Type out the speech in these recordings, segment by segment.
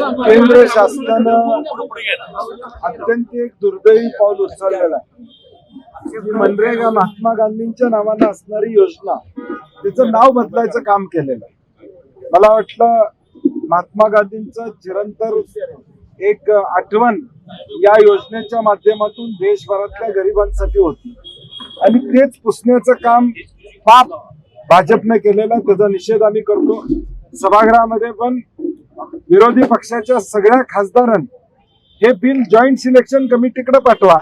केंद्र शासनानं अत्यंत एक दुर्दैवी पाऊल उचललेलं आहे की मनरेगा महात्मा गांधींच्या नावानं असणारी योजना तिचं नाव बदलायचं काम केलेलं आहे. मला वाटलं महात्मा गांधींचं चिरंतर एक आठवण या योजनेच्या माध्यमातून देशभरातल्या गरिबांसाठी होती आणि तेच पुसण्याचं काम पाप भाजपने केलेलं, त्याचा निषेध आम्ही करतो. सभागृहामध्ये पण विरोधी पक्षाच्या सगळ्या खासदारांनी हे बिल जॉईंट सिलेक्शन कमिटीकडे पाठवा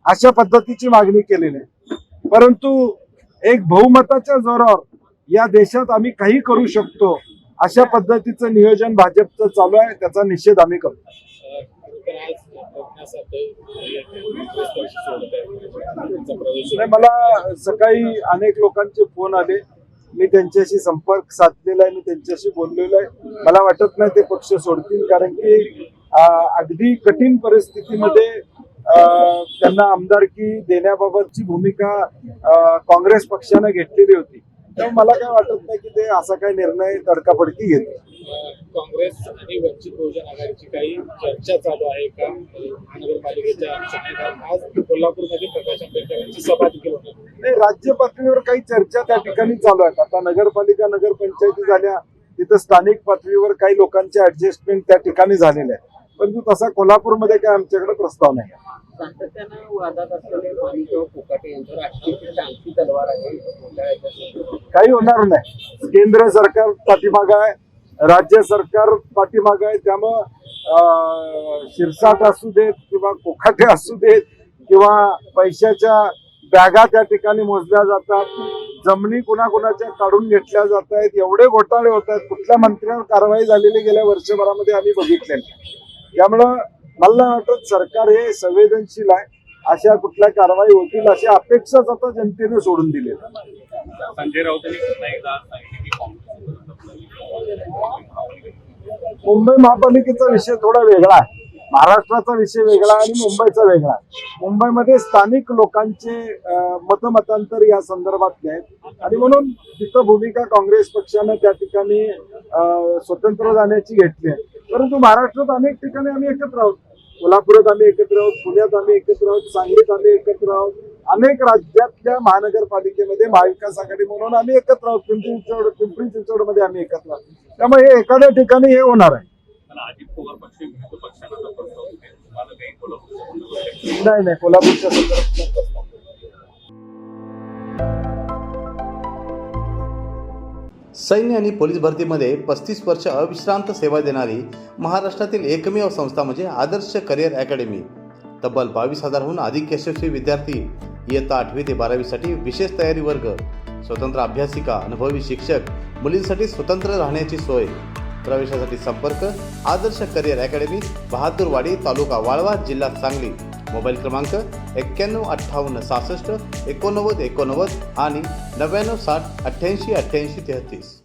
अशा पद्धतीची मागणी केलेली आहे. परंतु एक बहुमताच्या जोरावर या देशात आम्ही काही करू शकतो अशा पद्धतीचं नियोजन भाजपचं चालू आहे, त्याचा निषेध आम्ही करतो. मला सकाळी अनेक लोकांचे फोन आले, मी त्यांच्याशी संपर्क साधलेला आहे, मी त्यांच्याशी बोललेलो आहे. मला वाटत नाही ते पक्ष सोडतील, कारण की अगदी कठीण परिस्थितीमध्ये त्यांना आमदारकी देण्याबाबतची भूमिका काँग्रेस पक्षाने घेतलेली होती. त्यामुळे मला काय वाटत नाही की ते असा काही निर्णय तडकाफडकी घेतील. काँग्रेस आणि वंचित बहुजन आघाडीची काही चर्चा चालू आहे का महानगरपालिकेच्या आज कोल्हापूरमध्ये प्रकाश आंबेडकर यांची सभा देखील होणार नाही, राज्य पातळीवर काही चर्चा त्या ठिकाणी चालू आहेत. आता नगरपालिका नगरपंचायती झाल्या, तिथं स्थानिक पातळीवर काही लोकांचे ऍडजस्टमेंट त्या ठिकाणी झालेले आहे. परंतु तसा कोल्हापूरमध्ये काय आमच्याकडे प्रस्ताव नाही. सातत्यानं वादात असलेले माणिकराव कोकाटे यांच्यावर अटकेची आणखी तलवार आहे. काही होणार नाही. केंद्र सरकार पाठीमागं आहे, राज्य सरकार पाठीमागं आहे. त्यामुळं शिरसाट असू देत किंवा कोकाटे असू देत किंवा पैशाच्या बॅगा त्या ठिकाणी मोजल्या जातात, जमिनी कुणाकुणाच्या काढून घेतल्या जात आहेत, एवढे घोटाळे होत आहेत, कुठल्या मंत्र्यांवर कारवाई झालेली गेल्या वर्षभरामध्ये आम्ही बघितलेली. त्यामुळं मला वाटत सरकार हे संवेदनशील आहे, अशा कुठल्या कारवाई होतील अशी अपेक्षाच आता जनतेने सोडून दिली. संजय राऊतांनी पुन्हा एकदा सांगितले की मुंबई महापालिकेचा विषय थोडा वेगळा आहे, महाराष्ट्राचा विषय वेगळा आणि मुंबईचा वेगळा. मुंबईमध्ये स्थानिक लोकांचे मतमतांतर या संदर्भातले आहेत आणि म्हणून तिथं भूमिका काँग्रेस पक्षानं त्या ठिकाणी स्वतंत्र जाण्याची घेतली आहे. परंतु महाराष्ट्रात अनेक ठिकाणी आम्ही एकत्र आहोत. कोल्हापुरात आम्ही एकत्र आहोत, पुण्यात आम्ही एकत्र आहोत, सांगलीत आम्ही एकत्र आहोत. अनेक राज्यातल्या महानगरपालिकेमध्ये महाविकास आघाडी म्हणून आम्ही एकत्र आहोत. पिंपरी चिंचवडमध्ये आम्ही एकत्र आहोत. त्यामुळे हे एखाद्या ठिकाणी हे होणार आहे. नाही, कोल्हापूरच्या संदर्भात सैन्य आणि पोलीस भरतीमध्ये 35 वर्ष अविश्रांत सेवा देणारी महाराष्ट्रातील एकमेव संस्था म्हणजे आदर्श करिअर अकॅडमी. तब्बल 22,000हून अधिक यशस्वी विद्यार्थी इयत्ता 8वी ते 12वीसाठी विशेष तयारी वर्ग, स्वतंत्र अभ्यासिका, अनुभवी शिक्षक, मुलींसाठी स्वतंत्र राहण्याची सोय. प्रवेशासाठी संपर्क आदर्श करिअर अकॅडमी, बहादूरवाडी, तालुका वाळवा, जिल्हा सांगली. मोबाईल क्रमांक 915866 8989 आणि 9960 888833.